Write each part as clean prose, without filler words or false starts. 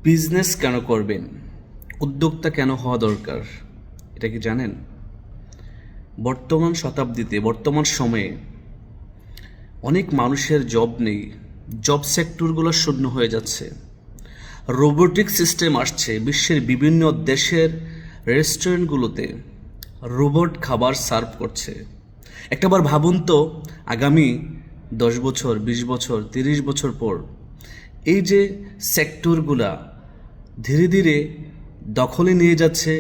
Business কেন করবেন, উদ্যোক্তা কেন হওয়া দরকার, এটা কি জানেন? বর্তমান শতাব্দীতে, বর্তমান সময়ে অনেক মানুষের জব নেই, জব সেক্টরগুলো শূন্য হয়ে যাচ্ছে। রোবোটিক সিস্টেম আসছে, বিশ্বের বিভিন্ন দেশের রেস্টুরেন্টগুলোতে রোবট খাবার সার্ভ করছে। একটাবার ভাবুন তো, আগামী 10 বছর, 20 বছর, 30 বছর পর এই যে সেক্টরগুলা ধীরে ধীরে দখলে নিয়ে যাচ্ছে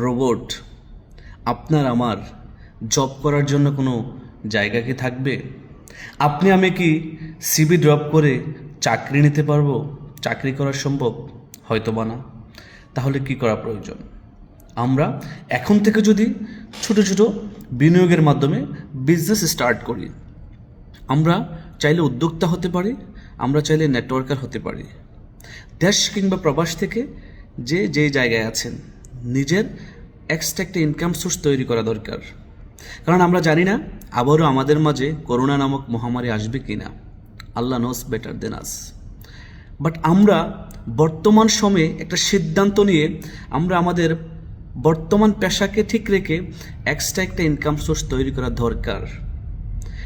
রোবট, আপনার আমার জব করার জন্য কোনো জায়গা কি থাকবে? আপনি আমি কি সিভি ড্রপ করে চাকরি নিতে পারবো? চাকরি করা সম্ভব? হয়তোবা না। তাহলে কি করা প্রয়োজন? আমরা এখন থেকে যদি ছোট ছোট বিনিয়োগের মাধ্যমে বিজনেস স্টার্ট করি, আমরা চাইলে উদ্যোক্তা হতে পারি, আমরা চাইলে নেটওয়ার্কার হতে পারি। দেশ কিংবা প্রবাস থেকে যে জায়গায় আছেন, নিজের এক্সট্রা একটা ইনকাম সোর্স তৈরি করা দরকার। কারণ আমরা জানি না আবারও আমাদের মাঝে করোনা নামক মহামারী আসবে কি না। আল্লাহ নোস বেটার দেন আস। বাট আমরা বর্তমান সময়ে একটা সিদ্ধান্ত নিয়ে আমরা আমাদের বর্তমান পেশাকে ঠিক রেখে এক্সট্রা একটা ইনকাম সোর্স তৈরি করা দরকার।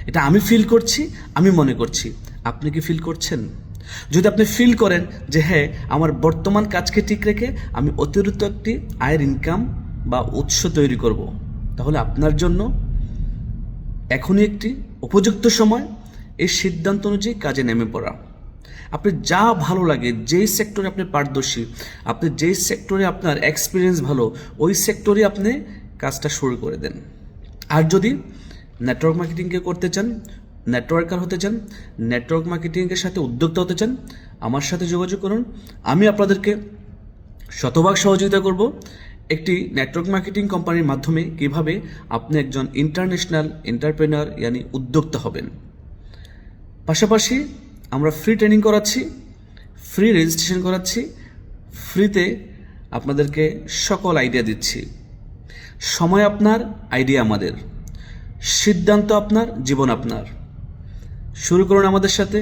এটা আমি ফিল করছি, আমি মনে করছি। আপনি কি ফিল করছেন? যদি আপনি ফিল করেন যে হ্যাঁ, আমার বর্তমান কাজকে ঠিক রেখে আমি অতিরিক্ত একটি আয়ের ইনকাম বা উৎস তৈরি করব, তাহলে আপনার জন্য এখনই একটি উপযুক্ত সময় এই সিদ্ধান্ত অনুযায়ী কাজে নেমে পড়া। আপনি যা ভালো লাগে, যেই সেক্টরে আপনি পারদর্শী, আপনি যেই সেক্টরে আপনার এক্সপিরিয়েন্স ভালো, ওই সেক্টরে আপনি কাজটা শুরু করে দেন। আর যদি নেটওয়ার্ক মার্কেটিংকে করতে চান, নেটওয়ার্কার হতে চান, নেটওয়ার্ক মার্কেটিংয়ের সাথে উদ্যোক্তা হতে চান, আমার সাথে যোগাযোগ করুন। আমি আপনাদেরকে শতভাগ সহযোগিতা করব একটি নেটওয়ার্ক মার্কেটিং কোম্পানির মাধ্যমে কিভাবে আপনি একজন ইন্টারন্যাশনাল এন্টারপ্রেনার ইয়ানি উদ্যোক্তা হবেন। পাশাপাশি আমরা ফ্রি ট্রেনিং করাচ্ছি, ফ্রি রেজিস্ট্রেশন করাচ্ছি, ফ্রিতে আপনাদেরকে সকল আইডিয়া দিচ্ছি। সময় আপনার, আইডিয়া আমাদের, সিদ্ধান্ত আপনার, জীবন আপনার। শুরু করুন আমাদের সাথে,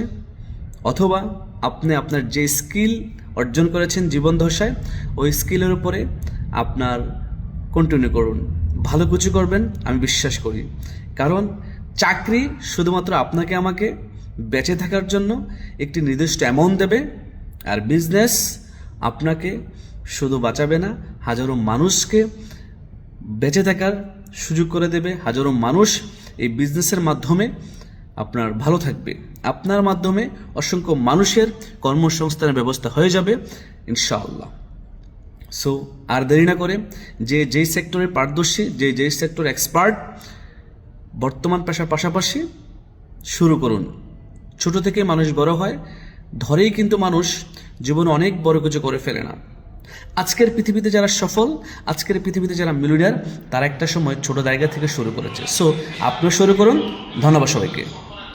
অথবা আপনি আপনার যে স্কিল অর্জন করেছেন জীবন দশায়, ওই স্কিলের উপরে আপনার কন্টিনিউ করুন। ভালো কিছু করবেন আমি বিশ্বাস করি। কারণ চাকরি শুধুমাত্র আপনাকে আমাকে বেঁচে থাকার জন্য একটি নির্দিষ্ট অ্যামাউন্ট দেবে, আর বিজনেস আপনাকে শুধু বাঁচাবে না, হাজারো মানুষকে বেঁচে থাকার সুযোগ করে দেবে। হাজারো মানুষ এই বিজনেসের মাধ্যমে আপনার ভালো থাকবে। আপনার মাধ্যমে অসংখ্য মানুষের কর্মসংস্থানের ব্যবস্থা হয়ে যাবে ইনশাআল্লাহ। সো আর দেরি না করে যেই সেক্টরে পারদর্শী, যেই সেক্টর এক্সপার্ট, বর্তমান পেশার পাশাপাশি শুরু করুন। ছোট থেকে মানুষ বড় হয়, ধরেই কিন্তু মানুষ জীবনে অনেক বড় কিছু করে ফেলে না। আজকের পৃথিবীতে যারা সফল, আজকের পৃথিবীতে যারা মিলিয়নিয়ার, তারা একটা সময় ছোট জায়গা থেকে শুরু করেছে। সো আপনিও শুরু করুন। ধন্যবাদ সবাইকে।